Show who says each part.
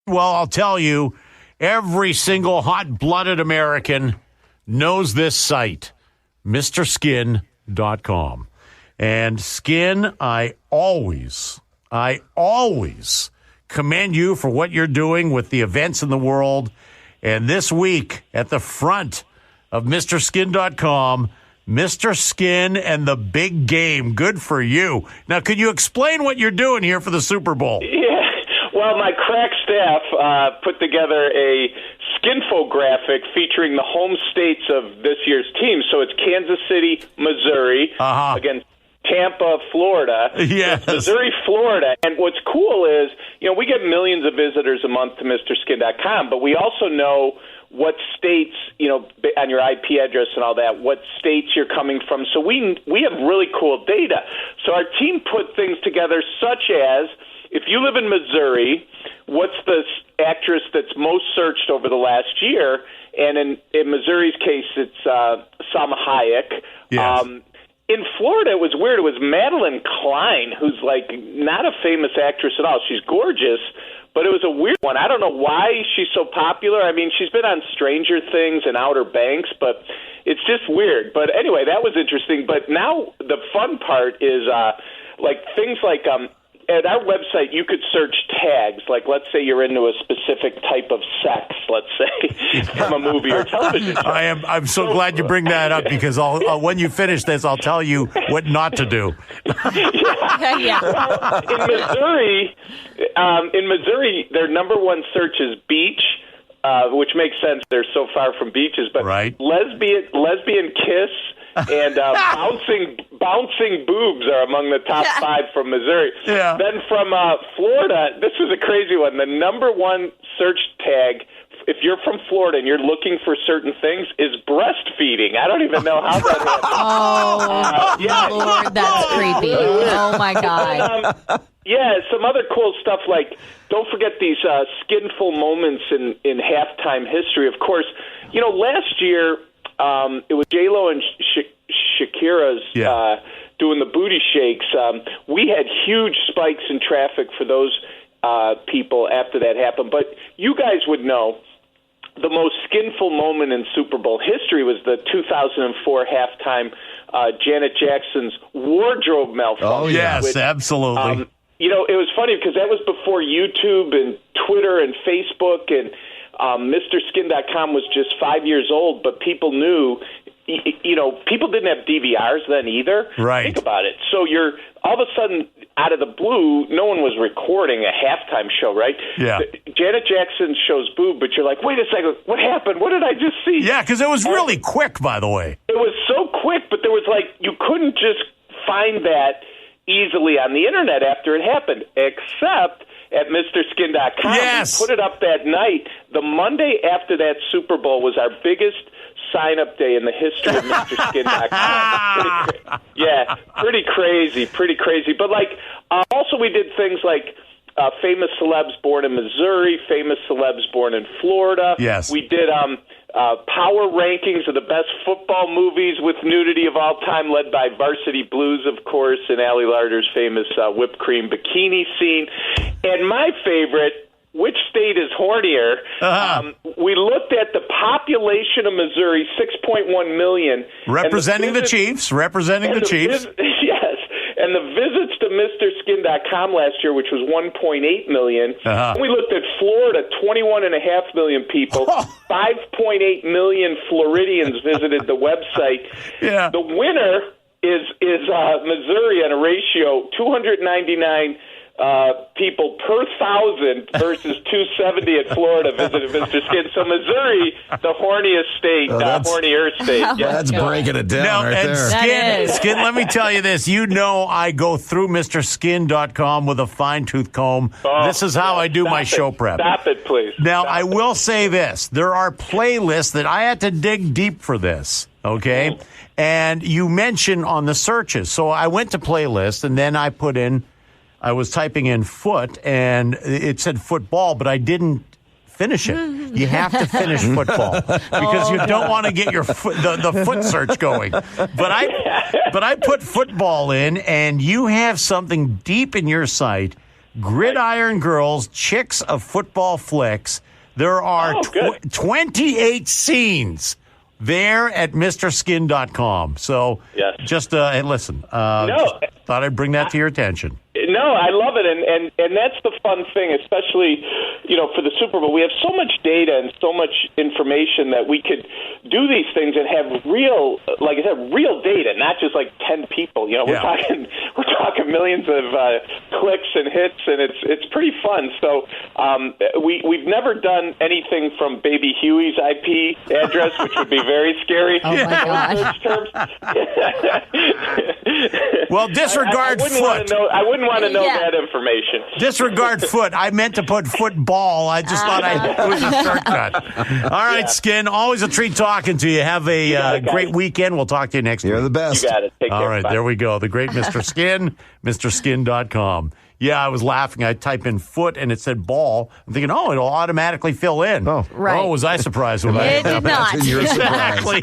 Speaker 1: Well, I'll tell you, every single hot-blooded American knows this site, MrSkin.com. And Skin, I always commend you for what you're doing with the events in the world. And this week, at the front of MrSkin.com, Mr. Skin and the big game. Good for you. Now, could you explain what you're doing here for the Super Bowl?
Speaker 2: Yeah. Well, my crack staff put together a skinfographic featuring the home states of this year's team. So it's Kansas City, Missouri, against Tampa, Florida.
Speaker 1: Yes.
Speaker 2: So Missouri, Florida. And what's cool is, we get millions of visitors a month to MrSkin.com, but we also know what states, on your IP address and all that, what states you're coming from. So we have really cool data. So our team put things together such as, if you live in Missouri, what's the actress that's most searched over the last year? And in Missouri's case, it's Salma Hayek.
Speaker 1: Yes.
Speaker 2: In Florida, it was weird. It was Madeline Klein, who's not a famous actress at all. She's gorgeous, but it was a weird one. I don't know why she's so popular. I mean, she's been on Stranger Things and Outer Banks, but it's just weird. But anyway, that was interesting. But now the fun part is things like at our website, you could search tags. Like, let's say you're into a specific type of sex, let's say, from a movie or television show.
Speaker 1: I'm so glad you bring that up, because when you finish this, I'll tell you what not to do.
Speaker 2: Yeah. Well, in Missouri, their number one search is beach, which makes sense. They're so far from beaches. But
Speaker 1: right.
Speaker 2: lesbian kiss and bouncing boobs are among the top 5 from Missouri.
Speaker 1: Yeah.
Speaker 2: Then from Florida, this was a crazy one. The number one search tag, if you're from Florida and you're looking for certain things, is breastfeeding. I don't even know how that happened.
Speaker 3: Lord, that's creepy. Oh, my God.
Speaker 2: Some other cool stuff like, don't forget these skinful moments in halftime history. Of course, last year, it was J-Lo and Shakira's doing the booty shakes. We had huge spikes in traffic for those people after that happened. But you guys would know the most skinful moment in Super Bowl history was the 2004 halftime Janet Jackson's wardrobe malfunction.
Speaker 1: Oh, yes, absolutely.
Speaker 2: It was funny because that was before YouTube and Twitter and Facebook, and MrSkin.com was just 5 years old, but people knew, people didn't have DVRs then either.
Speaker 1: Right.
Speaker 2: Think about it. So you're all of a sudden, out of the blue, no one was recording a halftime show, right?
Speaker 1: Yeah.
Speaker 2: Janet Jackson shows boob, but you're like, wait a second, what happened? What did I just see?
Speaker 1: Yeah, because it was really quick, by the way.
Speaker 2: It was so quick, but there was you couldn't just find that easily on the internet after it happened, except at MrSkin.com.
Speaker 1: Yes.
Speaker 2: We put it up that night. The Monday after that Super Bowl was our biggest sign-up day in the history of MrSkin.com. Pretty crazy. But also we did things like famous celebs born in Missouri, famous celebs born in Florida.
Speaker 1: Yes.
Speaker 2: We did power rankings of the best football movies with nudity of all time, led by Varsity Blues, of course, and Allie Larder's famous whipped cream bikini scene. And my favorite, which state is hornier? We looked at the population of Missouri, 6.1 million.
Speaker 1: Representing the Chiefs.
Speaker 2: Yes. And the visits to MrSkin.com last year, which was 1.8 million. We looked at Florida, 21.5 million people. 5.8 million Floridians visited the website.
Speaker 1: Yeah.
Speaker 2: The winner is Missouri on a ratio 299 people per 1,000 versus 270 at Florida visited Mr. Skin. So Missouri, the horniest state, hornier state.
Speaker 4: That's breaking it down there.
Speaker 1: Skin, let me tell you this. I go through MrSkin.com with a fine-tooth comb. This is how I do my show prep.
Speaker 2: Stop it, please.
Speaker 1: Now, I will say this. There are playlists that I had to dig deep for this, okay? Mm. And you mentioned on the searches. So I went to playlist, and then I was typing in foot, and it said football, but I didn't finish it. You have to finish football because you don't want to get your the foot search going. But I put football in, and you have something deep in your site Gridiron Girls, Chicks of Football Flicks. There are 28 scenes there at MrSkin.com. So just hey, listen. Just thought I'd bring that to your attention.
Speaker 2: No, I love it, and that's the fun thing, especially for the Super Bowl. We have so much data and so much information that we could do these things and have real, like I said, real data, not just like 10 people. We're talking millions of clicks and hits, and it's pretty fun. So we've never done anything from Baby Huey's IP address, which would be very scary.
Speaker 3: Oh my gosh.
Speaker 1: Well, disregard foot.
Speaker 2: I wouldn't want to know that information.
Speaker 1: Disregard foot. I meant to put football. I just thought it was a shortcut. All right, Skin. Always a treat talking to you. Have a great weekend. We'll talk to you next week.
Speaker 4: You're the best.
Speaker 2: You got it. Take care.
Speaker 1: All right,
Speaker 2: Bye.
Speaker 1: there we go. The great Mr. Skin, MrSkin.com. Yeah, I was laughing. I type in foot and it said ball. I'm thinking, it'll automatically fill in.
Speaker 3: Right.
Speaker 1: Oh, was I surprised when
Speaker 3: It did not.
Speaker 4: You're surprised.
Speaker 1: Exactly.